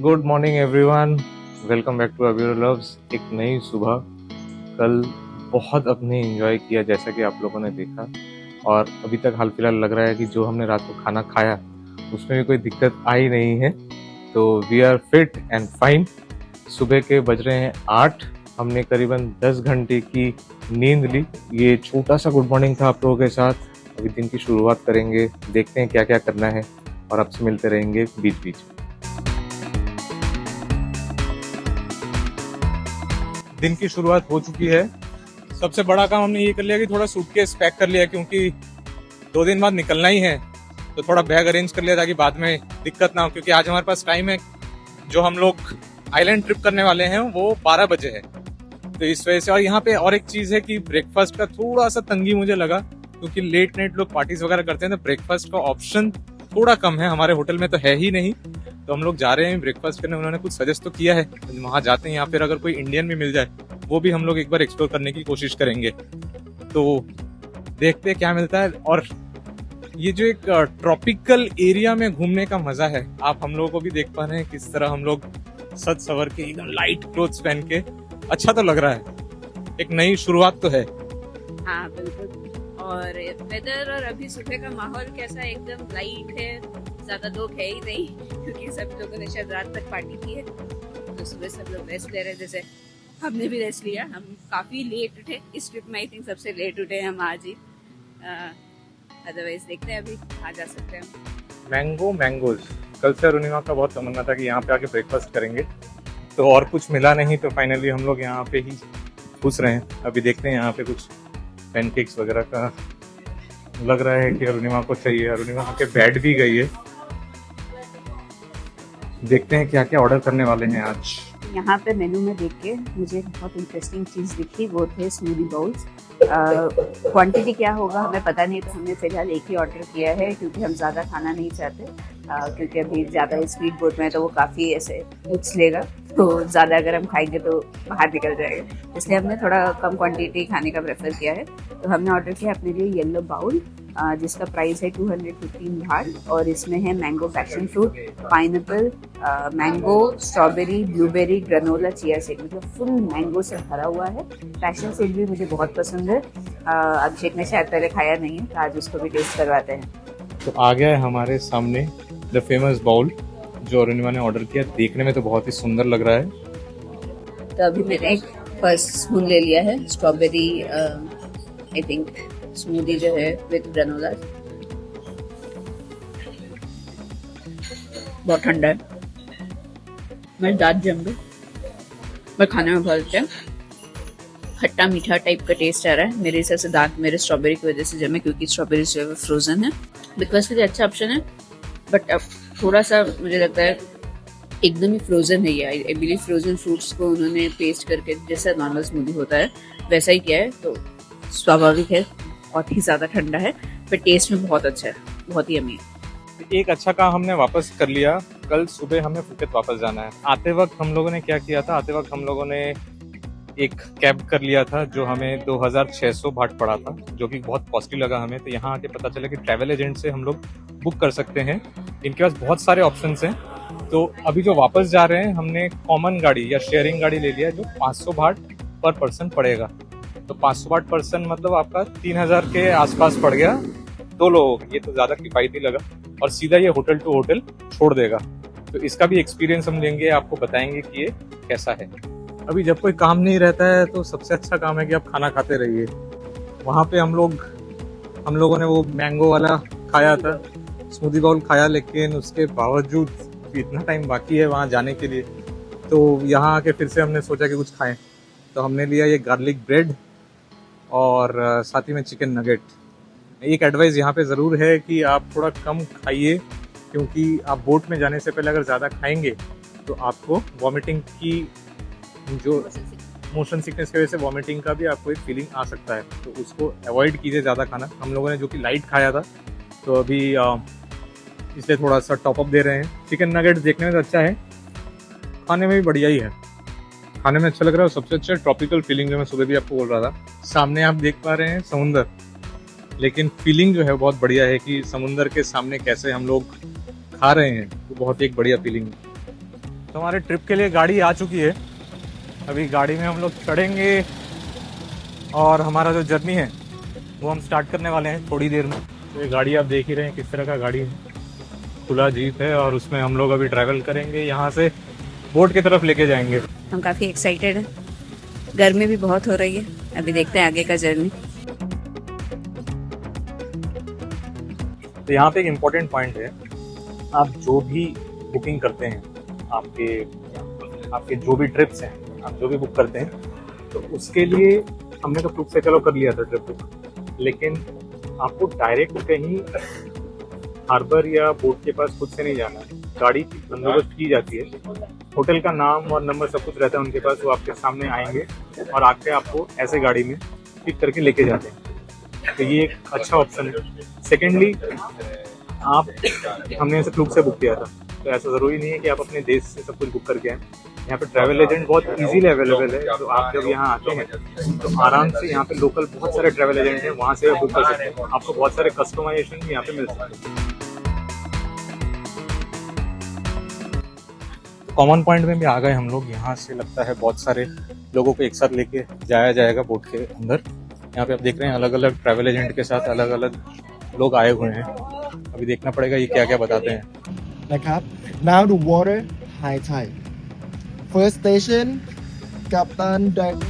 Good morning everyone, welcome back to Abir loves. एक नई सुबह। कल बहुत अपने एंजॉय किया जैसा कि आप लोगों ने देखा, और अभी तक हाल फिलहाल लग रहा है कि जो हमने रात को खाना खाया उसमें भी कोई दिक्कत आई नहीं है। तो we are fit and fine. सुबह के बज रहे हैं 8। हमने करीबन 10 घंटे की नींद ली। ये छोटा सा गुड मॉर्निंग था आप लोगों के साथ। अभी दिन की शुरुआत करेंगे, देखते हैं क्या क्या करना है और आपसे मिलते रहेंगे बीच बीच। दिन की शुरुआत हो चुकी है। सबसे बड़ा काम हमने ये कर लिया कि थोड़ा सूटकेस पैक कर लिया, क्योंकि 2 दिन बाद निकलना ही है। तो थोड़ा बैग अरेंज कर लिया ताकि बाद में दिक्कत ना हो, क्योंकि आज हमारे पास टाइम है। जो हम लोग आइलैंड ट्रिप करने वाले हैं वो 12 बजे है। तो इस वजह से, और यहाँ पे और एक चीज है कि ब्रेकफास्ट का थोड़ा सा तंगी मुझे लगा, क्योंकि लेट नाइट लोग पार्टीज वगैरह करते हैं तो ब्रेकफास्ट का ऑप्शन थोड़ा कम है। हमारे होटल में तो है ही नहीं। तो हम लोग जा रहे हैं ब्रेकफास्ट करने। उन्होंने कुछ सजेस्ट तो किया है, वहां जाते हैं या फिर अगर कोई इंडियन भी मिल जाए वो भी हम लोग एक बार एक्सप्लोर करने की कोशिश करेंगे। तो देखते हैं क्या मिलता है। और ये जो एक ट्रॉपिकल एरिया में घूमने का मजा है, आप हम लोगों को भी देख पा रहे हैं किस तरह हम लोग सज सवर के एकदम लाइट क्लोथ्स पहन के। अच्छा तो लग रहा है, एक नई शुरुआत तो है। हाँ बिल्कुल। और वेदर और अभी सुबह का माहौल कैसा, एकदम लाइट है, ज्यादा लोग है ही नहीं, क्योंकि सब लोगों ने शायद रात तक पार्टी की है। तो सुबह सब लोग रेस्ट ले रहे हैं, जैसे हमने भी रेस्ट लिया। हम काफी लेट उठे इस ट्रिप में, आई थिंक सबसे लेट उठे हम आज ही। अदरवाइज देखते हैं अभी कहाँ जा सकते हैं। मैंगोज कल से अरुणिमा का बहुत तमन्ना था कि यहाँ पे आके ब्रेकफास्ट करेंगे, तो और कुछ मिला नहीं, तो फाइनली हम लोग यहाँ पे ही घुस रहे हैं। अभी देखते हैं यहाँ पे कुछ पैनकेक्स वगैरह का लग रहा है कि अरुणिमा को चाहिए। अरुणिमा आके बैठ भी गई है। देखते हैं क्या क्या ऑर्डर करने वाले हैं आज। यहाँ पे मेनू में देख के मुझे बहुत इंटरेस्टिंग चीज़ दिखी, वो थे स्मूदी बाउल्स। क्वांटिटी क्या होगा हमें पता नहीं, तो हमने फिलहाल एक ही ऑर्डर किया है, क्योंकि हम ज़्यादा खाना नहीं चाहते। क्योंकि अभी ज़्यादा स्पीड बोट में तो वो काफ़ी ऐसे उछ लेगा, तो ज़्यादा अगर हम खाएंगे तो बाहर निकल जाएगा। इसलिए हमने थोड़ा कम क्वांटिटी खाने का प्रेफर किया है। तो हमने ऑर्डर किया अपने लिए येलो बाउल, जिसका प्राइस है 215 बाट, और इसमें है mango passion fruit, pineapple, mango, strawberry, blueberry, granola, chia seed, मतलब फुल मैंगो से भरा हुआ है। पैशन फ्रूट भी मुझे बहुत पसंद है। अभिषेक ने शायद पहले खाया नहीं है, तो आज उसको भी टेस्ट करवाते हैं। तो आ गया है हमारे सामने द फेमस बाउल जो अरुणिमा ने ऑर्डर किया। देखने में तो बहुत ही सुंदर लग रहा है। तो अभी मैंने एक फर्स्ट स्पून ले लिया है स्ट्रॉबेरी आई थिंक स्मूदी जो है विद ग्रेनोला। बहुत ठंडा है, मेरे दांत जम गए। मैं खाने में बहुत अच्छा, खट्टा मीठा टाइप का टेस्ट आ रहा है। मेरे हिसाब से दांत मेरे स्ट्रॉबेरी की वजह से जमे, क्योंकि स्ट्रॉबेरी जो है फ्रोजन है। बिकॉज के लिए अच्छा ऑप्शन है, बट अब थोड़ा सा मुझे लगता है एकदम ही फ्रोजन है ये। आई बिलीव फ्रोजन फ्रूट्स को उन्होंने पेस्ट करके, जैसा नॉर्मल स्मूदी होता है वैसा ही किया है। तो स्वाभाविक है, बहुत ही ज़्यादा ठंडा है, पर टेस्ट में बहुत अच्छा है, बहुत ही अमीर। एक अच्छा काम हमने वापस कर लिया। कल सुबह हमें फुकेत वापस जाना है। आते वक्त हम लोगों ने क्या किया था, आते वक्त हम लोगों ने एक कैब कर लिया था जो हमें 2600 बाट पड़ा था, जो कि बहुत कॉस्टली लगा हमें। तो यहाँ आके पता चला कि ट्रैवल एजेंट से हम लोग बुक कर सकते हैं। इनके पास बहुत सारे ऑप्शंस हैं। तो अभी जो वापस जा रहे हैं हमने कॉमन गाड़ी या शेयरिंग गाड़ी ले लिया, जो 500 बाट पर पर्सन पड़ेगा। तो 500 बाट पर्सन मतलब आपका 3000 के आसपास पड़ गया 2 लोगों को। ये तो ज़्यादा किफायती लगा, और सीधा ये होटल टू होटल छोड़ देगा। तो इसका भी एक्सपीरियंस हम लेंगे, आपको बताएंगे कि ये कैसा है। अभी जब कोई काम नहीं रहता है तो सबसे अच्छा काम है कि आप खाना खाते रहिए। वहाँ पे हम लोगों ने वो मैंगो वाला खाया था, स्मूदी बाउल खाया, लेकिन उसके बावजूद इतना टाइम बाकी है वहाँ जाने के लिए। तो यहाँ आके फिर से हमने सोचा कि कुछ खाएं। तो हमने लिया ये गार्लिक ब्रेड और साथ ही में चिकन नगेट। एक एडवाइस यहाँ पे ज़रूर है कि आप थोड़ा कम खाइए, क्योंकि आप बोट में जाने से पहले अगर ज़्यादा खाएंगे तो आपको वॉमिटिंग की, जो मोशन सिकनेस की वजह से वॉमिटिंग का भी आपको एक फीलिंग आ सकता है। तो उसको अवॉइड कीजिए ज़्यादा खाना। हम लोगों ने जो कि लाइट खाया था, तो अभी इसलिए थोड़ा सा टॉपअप दे रहे हैं। चिकन नगेट्स देखने में तो अच्छा है, खाने में भी बढ़िया ही है। खाने में अच्छा लग रहा है। और सबसे अच्छा ट्रॉपिकल फीलिंग जो मैं सुबह भी आपको बोल रहा था। सामने आप देख पा रहे हैं समुंदर, लेकिन फीलिंग जो है बहुत बढ़िया है कि समुंदर के सामने कैसे हम लोग खा रहे हैं। तो बहुत ही एक बढ़िया फीलिंग है। तो हमारे ट्रिप के लिए गाड़ी आ चुकी है। अभी गाड़ी में हम लोग चढ़ेंगे और हमारा जो जर्नी है वो हम स्टार्ट करने वाले हैं थोड़ी देर में। तो ये गाड़ी आप देख ही रहे हैं किस तरह का गाड़ी है, खुला जीप है और उसमें हम लोग अभी ट्रैवल करेंगे, यहाँ से बोट की तरफ लेके जाएंगे। हम काफ़ी एक्साइटेड हैं, गर्मी भी बहुत हो रही है। अभी देखते हैं आगे का जर्नी। तो यहाँ पे एक इम्पोर्टेंट पॉइंट है, आप जो भी बुकिंग करते हैं, आपके जो भी ट्रिप्स हैं, आप जो भी बुक करते हैं, तो उसके लिए हमने तो खुद से चलो कर लिया था ट्रिप बुक, लेकिन आपको डायरेक्ट कहीं हार्बर या बोट के पास खुद से नहीं जाना है। गाड़ी की बंदोबस्त की जाती है, होटल का नाम और नंबर सब कुछ रहता है उनके पास, वो आपके सामने आएंगे और आके आपको ऐसे गाड़ी में पिक करके लेके जाते हैं। तो ये एक अच्छा ऑप्शन है। सेकेंडली, हमने ऐसे क्लूब से बुक किया था, तो ऐसा ज़रूरी नहीं है कि आप अपने देश से सब कुछ बुक करके आएँ। यहाँ पे ट्रैवल एजेंट बहुत इजीली अवेलेबल है, तो आप जब यहाँ आते हैं तो आराम से यहाँ पे लोकल बहुत सारे ट्रैवल एजेंट हैं, वहाँ से आप बुक कर सकते हैं। आपको बहुत सारे कस्टमाइजेशन भी यहाँ पे मिल सकते हैं। कॉमन पॉइंट में भी आ गए हम लोग। यहाँ से लगता है बहुत सारे लोगों को एक साथ लेके जाया जाएगा बोट के अंदर। यहाँ पे आप देख रहे हैं अलग अलग ट्रैवल एजेंट के साथ अलग अलग लोग आए हुए हैं। अभी देखना पड़ेगा ये क्या क्या बताते हैं।นะครับ Now the water high tide. First station Captain Direct.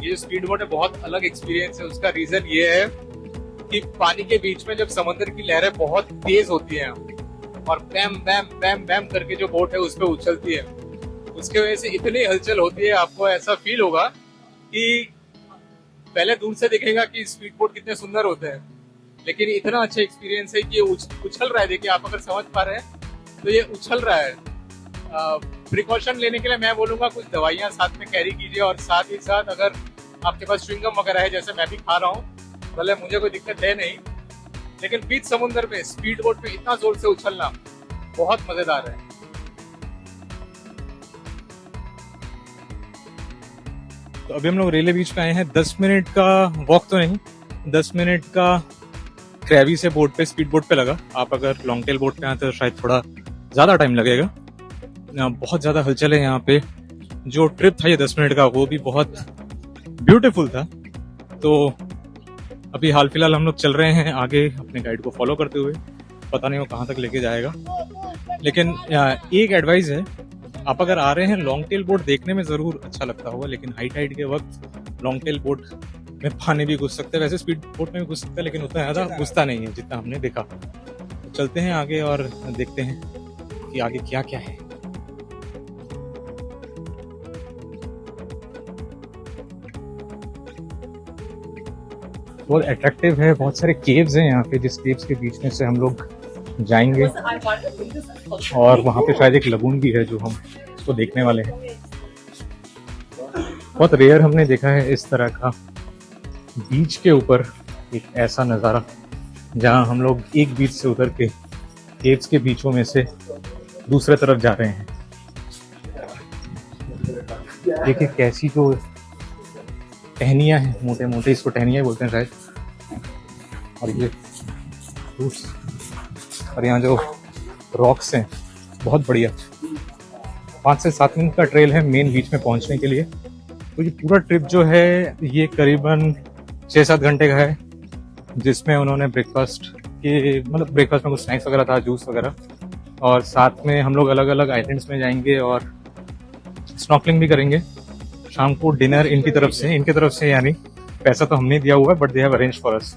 ये स्पीड बोट है, बहुत अलग एक्सपीरियंस है। उसका रीजन ये है कि पानी के बीच में जब समुद्र की लहरें बहुत तेज होती हैं और बैम बैम बैम बैम करके जो बोट है उस पे उछलती है, उसके वजह से इतनी हलचल होती है, आपको ऐसा फील होगा कि पहले दूर से दिखेगा कि स्पीड बोट कितने सुंदर होते हैं, लेकिन इतना अच्छा एक्सपीरियंस है कि ये उछल रहा है। देखिए, आप अगर समझ पा रहे हैं तो ये उछल रहा है। प्रिकॉशन लेने के लिए मैं बोलूंगा कुछ दवाइयां साथ में कैरी कीजिए, और साथ ही साथ अगर आपके पास च्युइंगम वगैरह है, जैसे मैं भी खा रहा हूँ, भले मुझे कोई दिक्कत है नहीं, लेकिन बीच समुद्र में स्पीड बोट में इतना जोर से उछलना बहुत मजेदार है। तो अभी हम लोग रेले बीच पे आए हैं। 10 मिनट का वॉक तो नहीं, 10 मिनट का क्रैवी से बोट पे, स्पीड बोट पे लगा। आप अगर लॉन्ग टेल बोट पे आते तो शायद थोड़ा ज्यादा टाइम लगेगा। बहुत ज्यादा हलचल है यहाँ पे। जो ट्रिप था ये 10 मिनट का, वो भी बहुत ब्यूटीफुल था। तो अभी हाल फिलहाल हम लोग चल रहे हैं आगे अपने गाइड को फॉलो करते हुए। पता नहीं वो कहाँ तक लेके जाएगा, लेकिन एक एडवाइस है, आप अगर आ रहे हैं लॉन्ग टेल बोट देखने में जरूर अच्छा लगता होगा, लेकिन हाई टाइड के वक्त लॉन्ग टेल बोट में पानी भी घुस सकते हैं। वैसे स्पीड बोट में भी घुस सकता है, लेकिन उतना ज्यादा घुसता नहीं है जितना हमने देखा। तो चलते हैं आगे और देखते हैं कि आगे क्या क्या है। बहुत अट्रैक्टिव है, बहुत सारे केव्स हैं यहाँ पे, जिस केव्स के बीच में से हम लोग जाएंगे और वहाँ पे शायद एक लगून भी है जो हम इसको देखने वाले हैं। बहुत रेयर हमने देखा है इस तरह का बीच के ऊपर एक ऐसा नज़ारा, जहाँ हम लोग एक बीच से उतर के केव्स के बीचों में से दूसरे तरफ जा रहे हैं। देखिए कैसी जो टहनियाँ हैं, मोटे मोटे इसको टहनियाँ बोलते हैं शायद, और ये फ्रूट्स, और यहाँ जो रॉक्स हैं बहुत बढ़िया। 5 से 7 मिनट का ट्रेल है मेन बीच में पहुँचने के लिए। तो ये पूरा ट्रिप जो है ये करीबन 6-7 घंटे का है, जिसमें उन्होंने ब्रेकफास्ट में कुछ स्नैक्स वगैरह था, जूस वगैरह, और साथ में हम लोग अलग अलग आइलैंड्स में जाएंगे और स्नॉर्कलिंग भी करेंगे। शाम को डिनर इनकी तरफ से यानी पैसा तो हमने दिया हुआ है, but they have arrange for us.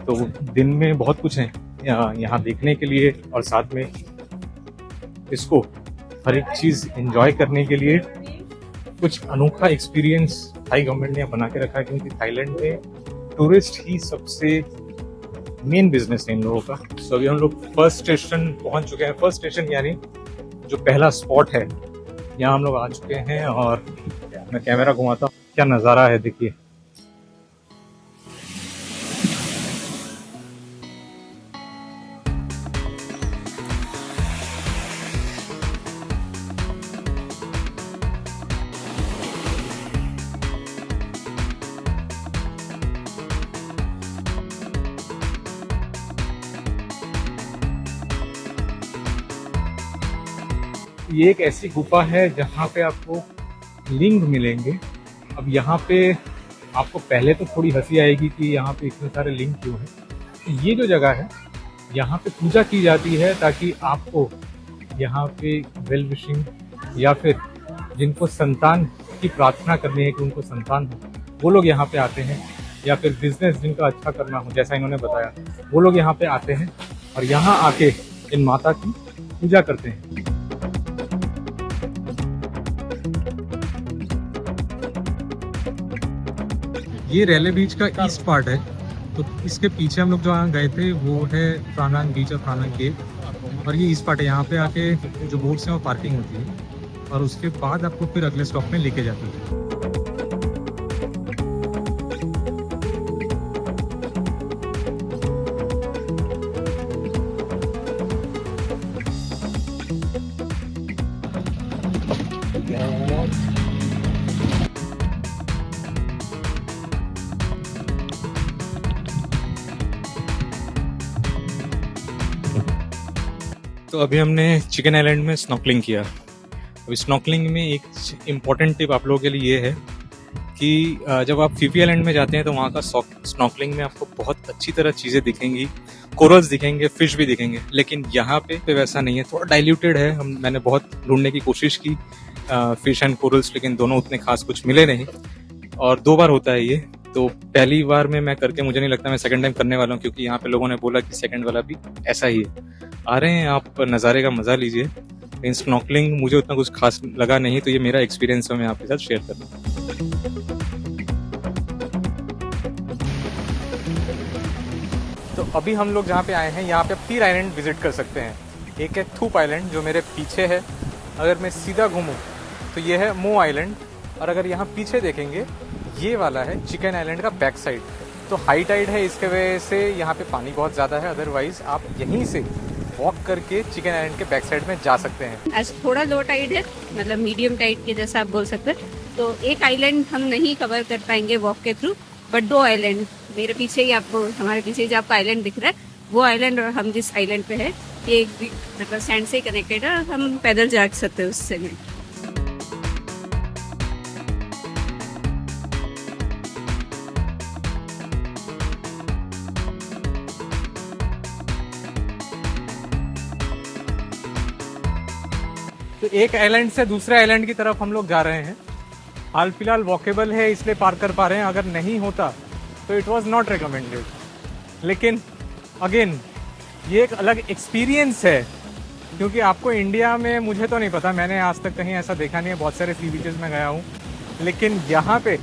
तो दिन में बहुत कुछ है यहाँ देखने के लिए, और साथ में इसको हर एक चीज़ एंजॉय करने के लिए कुछ अनोखा एक्सपीरियंस थाई गवर्नमेंट ने बना के रखा है, क्योंकि थाईलैंड में टूरिस्ट ही सबसे मेन बिजनेस है इन लोगों का। तो अभी हम लोग फर्स्ट स्टेशन पहुंच चुके हैं। फर्स्ट स्टेशन यानी जो पहला स्पॉट है, यहाँ हम लोग आ चुके हैं और मैं कैमरा घुमाता हूँ। क्या नज़ारा है देखिए। ये एक ऐसी गुफा है जहाँ पे आपको लिंग मिलेंगे। अब यहाँ पे आपको पहले तो थोड़ी हंसी आएगी कि यहाँ पे इतने सारे लिंग क्यों हैं। ये जो जगह है यहाँ पे पूजा की जाती है ताकि आपको यहाँ पे वेल विशिंग या फिर जिनको संतान की प्रार्थना करनी है कि उनको संतान हो, वो लोग यहाँ पे आते हैं। या फिर बिजनेस जिनका अच्छा करना हो, जैसा इन्होंने बताया, वो लोग यहाँ पे आते हैं और यहाँ आके इन माता की पूजा करते हैं। ये रेले बीच का ईस्ट पार्ट है, तो इसके पीछे हम लोग जहाँ गए थे वो है प्राणांग बीच और प्राणांग केव, और ये ईस्ट पार्ट है। यहाँ पे आके जो बोट्स हैं वो पार्किंग होती है और उसके बाद आपको फिर अगले स्टॉप में लेके जाती है। तो अभी हमने चिकन आइलैंड में स्नॉर्कलिंग किया। अभी स्नॉर्कलिंग में एक इम्पॉर्टेंट टिप आप लोगों के लिए ये है कि जब आप फीफी आइलैंड में जाते हैं तो वहाँ का स्नॉर्कलिंग में आपको बहुत अच्छी तरह चीज़ें दिखेंगी, कोरल्स दिखेंगे, फिश भी दिखेंगे। लेकिन यहाँ पे वैसा नहीं है, थोड़ा डाइल्यूटेड है। मैंने बहुत ढूंढने की कोशिश की फिश एंड कोरल्स, लेकिन दोनों उतने खास कुछ मिले नहीं। और 2 बार होता है ये, तो पहली बार में मैं करके मुझे नहीं लगता मैं सेकंड टाइम करने वाला हूँ, क्योंकि यहाँ पे लोगों ने बोला कि सेकंड वाला भी ऐसा ही है। आ रहे हैं आप नज़ारे का मज़ा लीजिए। इन स्नॉर्कलिंग मुझे उतना कुछ खास लगा नहीं, तो ये मेरा एक्सपीरियंस है, मैं आपके साथ शेयर कर रहा हूँ। तो अभी हम लोग जहाँ पे आए हैं यहाँ पे 3 आइलैंड विजिट कर सकते हैं। एक है थूप आइलैंड जो मेरे पीछे है, अगर मैं सीधा घूमूँ तो ये है मो आइलैंड, और अगर यहाँ पीछे देखेंगे ये वाला है चिकन आइलैंड का बैक साइड। तो हाई टाइड है, इसके वजह से यहाँ पे पानी बहुत ज़्यादा है, अदरवाइज आप यहीं से वॉक करके चिकन आइलैंड के बैक साइड में जा सकते हैं। आज थोड़ा लो टाइड है, मतलब मीडियम टाइड के जैसा आप बोल सकते हैं। तो एक आइलैंड हम नहीं कवर कर पाएंगे वॉक के थ्रू, बट 2 आइलैंड मेरे पीछे ही, आपको हमारे पीछे ही जो आपका आइलैंड दिख रहा है वो आइलैंड और हम जिस आइलैंड पे है ये एक मतलब सैंड से कनेक्टेड है, हम पैदल जा सकते हैं उससे भी। तो एक आइलैंड से दूसरे आइलैंड की तरफ हम लोग जा रहे हैं। हाल फिलहाल वॉकेबल है इसलिए पार कर पा रहे हैं, अगर नहीं होता तो इट वाज नॉट रिकमेंडेड। लेकिन अगेन ये एक अलग एक्सपीरियंस है, क्योंकि आपको इंडिया में, मुझे तो नहीं पता, मैंने आज तक कहीं ऐसा देखा नहीं है। बहुत सारे सी बीचेस में गया हूँ, लेकिन यहाँ पे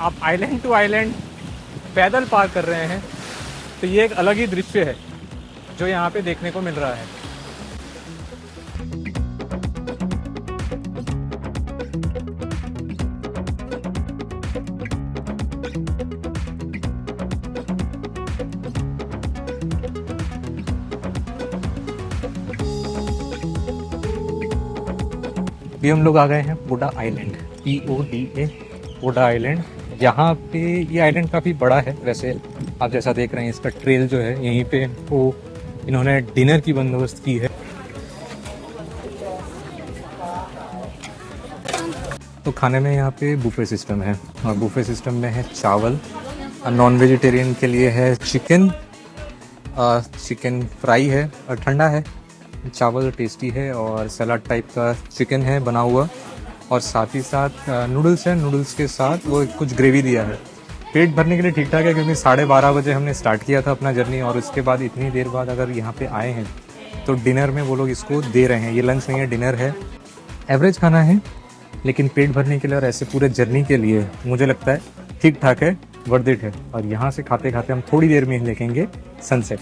आप आइलैंड टू आइलैंड पैदल पार कर रहे हैं, तो ये एक अलग ही दृश्य है जो यहाँ पे देखने को मिल रहा है। अभी हम लोग आ गए हैं पोडा आइलैंड, PODA, पोडा आइलैंड। यहाँ पे ये आइलैंड काफ़ी बड़ा है वैसे, आप जैसा देख रहे हैं इसका ट्रेल जो है, यहीं पे वो इन्होंने डिनर की बंदोबस्त की है। तो खाने में यहाँ पे बुफे सिस्टम है, और बुफे सिस्टम में है चावल, नॉन वेजिटेरियन के लिए है चिकन, चिकन फ्राई है और ठंडा है, चावल टेस्टी है, और सलाद टाइप का चिकन है बना हुआ, और साथ ही साथ नूडल्स है। नूडल्स के साथ वो कुछ ग्रेवी दिया है। पेट भरने के लिए ठीक ठाक है, क्योंकि 12:30 बजे हमने स्टार्ट किया था अपना जर्नी, और उसके बाद इतनी देर बाद अगर यहाँ पे आए हैं तो डिनर में वो लोग इसको दे रहे हैं। ये लंच नहीं है, डिनर है। एवरेज खाना है, लेकिन पेट भरने के लिए और ऐसे पूरे जर्नी के लिए मुझे लगता है ठीक ठाक है, वर्थ इट है। और यहाँ से खाते खाते हम थोड़ी देर में देखेंगे सनसेट।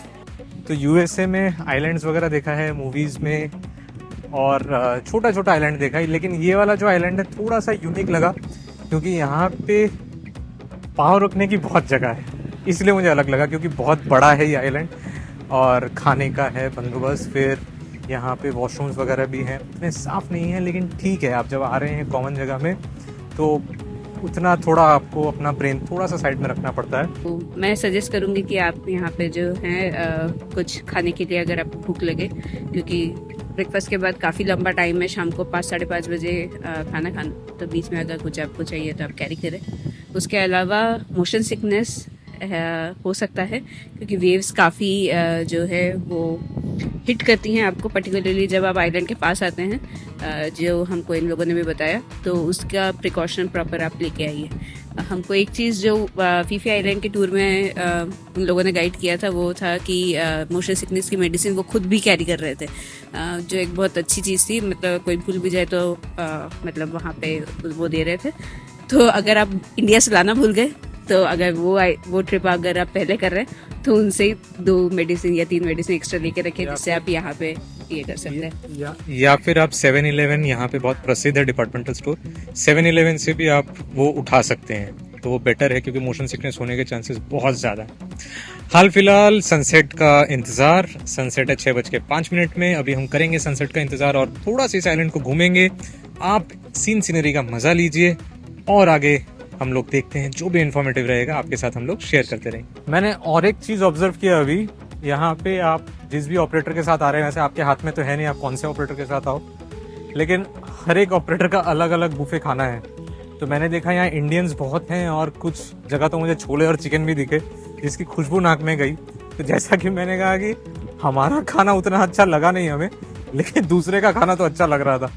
तो USA में आइलैंड्स वगैरह देखा है मूवीज़ में, और छोटा छोटा आइलैंड देखा है, लेकिन ये वाला जो आइलैंड है थोड़ा सा यूनिक लगा, क्योंकि यहाँ पे पाँव रखने की बहुत जगह है, इसलिए मुझे अलग लगा, क्योंकि बहुत बड़ा है ये आइलैंड, और खाने का है बंदोबस्त। फिर यहाँ पे वॉशरूम्स वगैरह भी हैं, इतने साफ़ नहीं है, लेकिन ठीक है। आप जब आ रहे हैं कॉमन जगह में तो उतना थोड़ा आपको अपना ब्रेन थोड़ा सा साइड में रखना पड़ता है। तो मैं सजेस्ट करूंगी कि आप यहाँ पे जो है कुछ खाने के लिए, अगर आपको भूख लगे, क्योंकि ब्रेकफास्ट के बाद काफ़ी लंबा टाइम है, शाम को 5 साढ़े 5 बजे खाना खाना, तो बीच में अगर कुछ आपको चाहिए तो आप कैरी करें। उसके अलावा मोशन सिकनेस हो सकता है, क्योंकि वेव्स काफ़ी जो है वो हिट करती हैं आपको, पर्टिकुलरली जब आप आइलैंड के पास आते हैं, जो हमको इन लोगों ने भी बताया, तो उसका प्रिकॉशन प्रॉपर आप लेके आइए। हमको एक चीज़ जो फीफी आइलैंड के टूर में उन लोगों ने गाइड किया था, वो था कि मोशन सिकनेस की मेडिसिन वो खुद भी कैरी कर रहे थे, जो एक बहुत अच्छी चीज़ थी। मतलब कोई भूल भी जाए तो मतलब वहाँ पे वो दे रहे थे। तो अगर आप इंडिया से लाना भूल गए, तो अगर वो ट्रिप अगर आप पहले कर रहे हैं, तो उनसे 2 मेडिसिन या 3 मेडिसिन एक्स्ट्रा लेके रखें, जिससे आप यहाँ पे ये कर सकते हैं। या फिर आप 7-Eleven, यहाँ पे बहुत प्रसिद्ध है डिपार्टमेंटल स्टोर, 7-Eleven से भी आप वो उठा सकते हैं, तो वो बेटर है, क्योंकि मोशन सिकनेस होने के चांसेस बहुत ज़्यादा है। हाल फिलहाल सनसेट का इंतज़ार, सनसेट है 6:05 में। अभी हम करेंगे सनसेट का इंतज़ार और थोड़ा सा इस आइलैंड को घूमेंगे। आप सीनरी का मज़ा लीजिए और आगे हम लोग देखते हैं, जो भी इन्फॉर्मेटिव रहेगा आपके साथ हम लोग शेयर करते रहेंगे। मैंने और एक चीज़ ऑब्जर्व किया अभी, यहाँ पे आप जिस भी ऑपरेटर के साथ आ रहे हैं, वैसे आपके हाथ में तो है नहीं आप कौन से ऑपरेटर के साथ आओ, लेकिन हर एक ऑपरेटर का अलग अलग बुफे खाना है। तो मैंने देखा यहाँ इंडियंस बहुत हैं और कुछ जगह तो मुझे छोले और चिकन भी दिखे, जिसकी खुशबू नाक में गई। तो जैसा कि मैंने कहा कि हमारा खाना उतना अच्छा लगा नहीं हमें, लेकिन दूसरे का खाना तो अच्छा लग रहा था।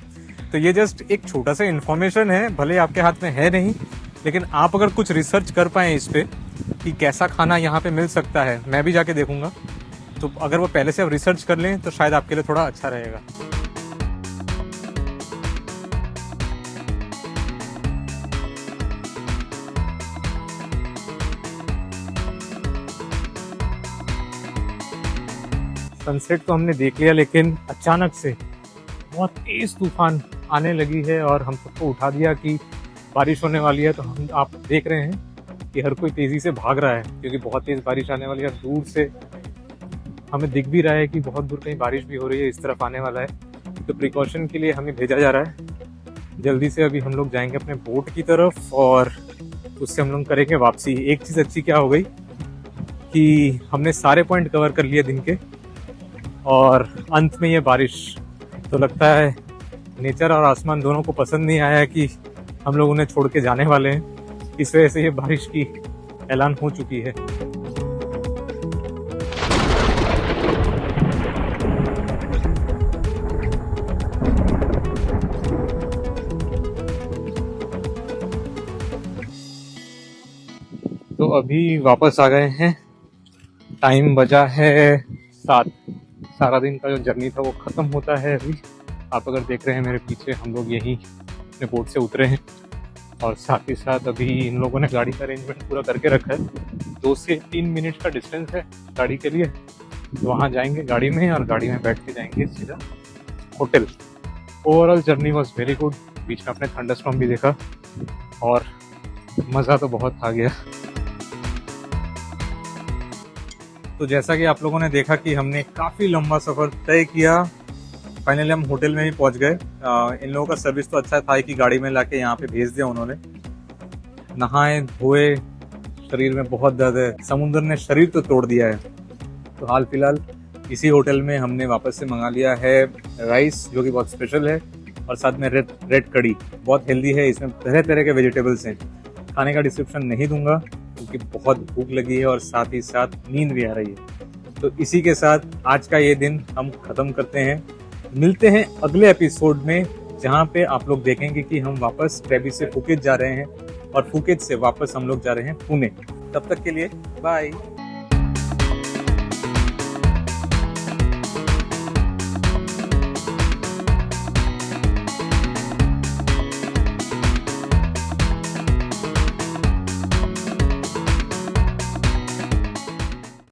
तो ये जस्ट एक छोटा सा इन्फॉर्मेशन है, भले आपके हाथ में है नहीं, लेकिन आप अगर कुछ रिसर्च कर पाएँ इस पर कि कैसा खाना यहाँ पे मिल सकता है, मैं भी जाके देखूंगा। तो अगर वो पहले से आप रिसर्च कर लें तो शायद आपके लिए थोड़ा अच्छा रहेगा। सनसेट तो हमने देख लिया, लेकिन अचानक से बहुत तेज तूफान आने लगी है और हम सबको उठा दिया कि बारिश होने वाली है। तो हम आप देख रहे हैं कि हर कोई तेजी से भाग रहा है, क्योंकि बहुत तेज बारिश आने वाली है। दूर से हमें दिख भी रहा है कि बहुत दूर कहीं बारिश भी हो रही है, इस तरफ आने वाला है। तो प्रिकॉशन के लिए हमें भेजा जा रहा है। जल्दी से अभी हम लोग जाएंगे अपने बोट की तरफ और उससे हम लोग करेंगे वापसी। एक चीज़ अच्छी क्या हो गई कि हमने सारे पॉइंट कवर कर लिए दिन के, और अंत में ये बारिश, तो लगता है नेचर और आसमान दोनों को पसंद नहीं आया कि हम लोग उन्हें छोड़ के जाने वाले हैं। इस वजह से ये बारिश की ऐलान हो चुकी है। तो अभी वापस आ गए हैं, टाइम बजा है 7। सारा दिन का जो जर्नी था वो ख़त्म होता है अभी। आप अगर देख रहे हैं मेरे पीछे, हम लोग यहीं अपने बोट से उतरे हैं और साथ ही साथ अभी इन लोगों ने गाड़ी का अरेंजमेंट पूरा करके रखा है। 2 से 3 मिनट का डिस्टेंस है गाड़ी के लिए, तो वहाँ जाएंगे गाड़ी में और गाड़ी में बैठ के जाएंगे सीधा hotel. Overall journey was very good. बीच में अपने थंडरस्टॉर्म भी देखा और मज़ा तो बहुत आ गया। तो जैसा कि आप लोगों ने देखा कि हमने काफ़ी लंबा सफ़र तय किया, फाइनली हम होटल में ही पहुंच गए। इन लोगों का सर्विस तो अच्छा था कि गाड़ी में लाके यहाँ पे भेज दिया उन्होंने। नहाए धोए, शरीर में बहुत दर्द है, समुद्र ने शरीर तो तोड़ दिया है। तो हाल फिलहाल इसी होटल में हमने वापस से मंगा लिया है राइस, जो कि बहुत स्पेशल है, और साथ में रेड कड़ी, बहुत हेल्दी है। इसमें तरह तरह के वेजिटेबल्स हैं। खाने का डिस्क्रिप्शन नहीं दूंगा क्योंकि बहुत भूख लगी है और साथ ही साथ नींद भी आ रही है। तो इसी के साथ आज का ये दिन हम ख़त्म करते हैं। मिलते हैं अगले एपिसोड में, जहाँ पे आप लोग देखेंगे कि हम वापस क्रैबी से फुकेत जा रहे हैं और फुकेत से वापस हम लोग जा रहे हैं पुणे। तब तक के लिए बाय।